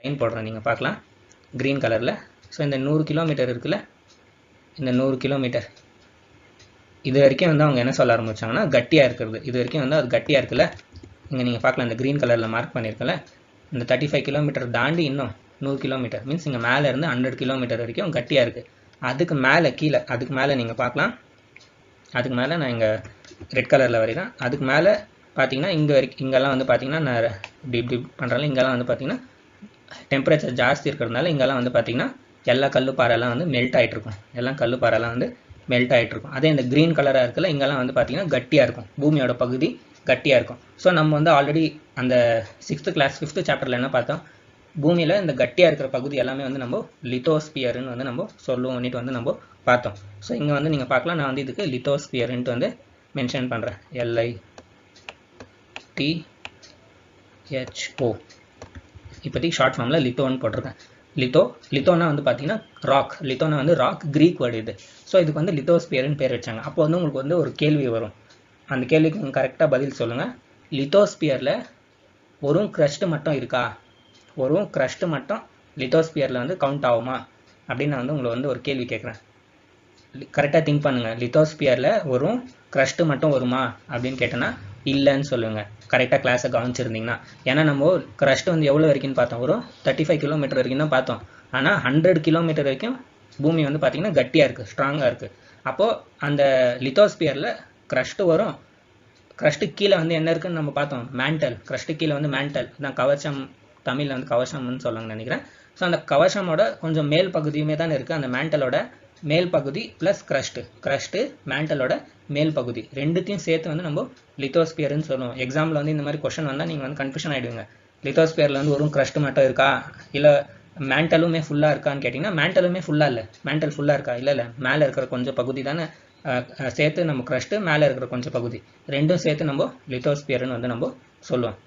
Line போடுறேன் நீங்கள் பார்க்கலாம் க்ரீன் கலரில். ஸோ இந்த 100 கிலோமீட்டர் இருக்குல்ல, இந்த 100 கிலோமீட்டர் இது வரைக்கும் வந்து அவங்க என்ன சொல்ல ஆரம்பிச்சாங்கன்னா கட்டியாக இருக்கிறது. இது வரைக்கும் வந்து அது கட்டியாக இருக்குல்ல, இங்கே நீங்கள் பார்க்கலாம் இந்த க்ரீன் கலரில் மார்க் பண்ணியிருக்கல, இந்த 35 கிலோமீட்டர் தாண்டி இன்னும் 100 கிலோமீட்டர் மீன்ஸ் இங்கே மேலே இருந்து 100 கிலோமீட்டர் வரைக்கும் கட்டியாக இருக்குது. அதுக்கு மேலே கீழே அதுக்கு மேலே நீங்கள் பார்க்கலாம், அதுக்கு மேலே நான் இங்கே ரெட் கலரில் வரைகிறேன். அதுக்கு மேலே பார்த்தீங்கன்னா இங்கே வரைக்கும் இங்கெல்லாம் வந்து பார்த்தீங்கன்னா நான் இப்படி பண்ணுறேன், இங்கெல்லாம் வந்து பார்த்தீங்கன்னா டெம்பரேச்சர் ஜாஸ்தி இருக்கிறதுனால இங்கெல்லாம் வந்து பார்த்தீங்கன்னா எல்லா கல் பாறைலாம் வந்து மெல்ட் ஆகிட்ருக்கும், எல்லாம் கல் பாறைலாம் வந்து மெல்ட் ஆகிட்ருக்கும். அதே இந்த க்ரீன் கலராக இருக்குல்ல, இங்கெல்லாம் வந்து பார்த்தீங்கன்னா கட்டியாக இருக்கும், பூமியோட பகுதி கட்டியாக இருக்கும். ஸோ நம்ம வந்து ஆல்ரெடி அந்த 6th கிளாஸ் 5th சாப்டரில் என்ன பார்த்தோம், பூமியில் இந்த கட்டியாக இருக்கிற பகுதி எல்லாமே வந்து நம்ம லித்தோஸ்பியர்னு வந்து நம்ம சொல்லுவோம்னுட்டு வந்து நம்ம பார்த்தோம். ஸோ இங்கே வந்து நீங்கள் பார்க்கலாம், நான் வந்து இதுக்கு லித்தோஸ்பியர்ன்ட்டு வந்து மென்ஷன் பண்ணுறேன், LITHO. இப்போதைக்கு ஷார்ட் ஃபார்மில் லித்தோன்னு போட்டிருக்கேன். லித்தோனா வந்து பார்த்தீங்கன்னா ராக், லித்தோனா வந்து ராக், க்ரீக் வேர்டு இது. ஸோ இதுக்கு வந்து லித்தோஸ்பியர்னு பேர் வச்சாங்க. அப்போ வந்து உங்களுக்கு வந்து ஒரு கேள்வி வரும், அந்த கேள்விக்கு நீங்கள் கரெக்டாக பதில் சொல்லுங்கள். லித்தோஸ்பியரில் ஒரு க்ரஸ்ட்டு மட்டும் இருக்கா, ஒரு க்ரஸ்ட்டு மட்டும் லித்தோஸ்பியரில் வந்து கவுண்ட் ஆகுமா அப்படின்னு நான் வந்து உங்களை வந்து ஒரு கேள்வி கேட்குறேன். கரெக்டாக திங்க் பண்ணுங்கள், லித்தோஸ்பியரில் ஒரு க்ரஸ்ட்டு மட்டும் வருமா அப்படின்னு கேட்டேன்னா இல்லைன்னு சொல்லுங்கள், கரெக்டாக கிளாஸை கவனிச்சிருந்தீங்கன்னா. ஏன்னா நம்ம க்ரஸ்ட் வந்து எவ்வளோ வரைக்கும்னு பார்த்தோம், ஒரு 35 கிலோமீட்டர் வரைக்கும் தான் பார்த்தோம். ஆனால் 100 கிலோமீட்டர் வரைக்கும் பூமி வந்து பார்த்திங்கன்னா கட்டியாக இருக்குது, ஸ்ட்ராங்காக இருக்குது. அப்போது அந்த லித்தோஸ்பியரில் க்ரஸ்ட்டு வரும், க்ரஸ்ட்டு கீழே வந்து என்ன இருக்குன்னு நம்ம பார்த்தோம், மேண்டல். க்ரஸ்ட்டு கீழே வந்து மேண்டல் தான், கவசம், தமிழில் வந்து கவசம்னு சொல்லுவாங்கன்னு நினைக்கிறேன். ஸோ அந்த கவசமோட கொஞ்சம் மேல் பகுதியுமே தான் இருக்குது, அந்த மேண்டலோட மேல் பகுதி ப்ளஸ் க்ரஸ்ட்டு மேண்டலோட மேல் பகுதி ரெண்டுத்தையும் சேர்த்து வந்து நம்ம லித்தோஸ்பியர்னு சொல்லுவோம். எக்ஸாம்பிள் வந்து இந்த மாதிரி கொஷன் வந்தால் நீங்கள் வந்து கன்ஃபியூஷன் ஆகிடுவீங்க, லித்தோஸ்பியரில் வந்து ஒரு க்ரஸ்ட்டு மட்டும் இருக்கா இல்லை மேண்டலுமே ஃபுல்லாக இருக்கான்னு கேட்டிங்கன்னா மேண்டலுமே ஃபுல்லாக இல்லை, மேண்டல் ஃபுல்லாக இருக்கா இல்லை, மேலே இருக்கிற கொஞ்சம் பகுதி தானே சேர்த்து நம்ம க்ரஸ்ட்டு, மேலே இருக்கிற கொஞ்சம் பகுதி ரெண்டும் சேர்த்து நம்ம லித்தோஸ்பியர்னு வந்து நம்ம சொல்லுவோம்.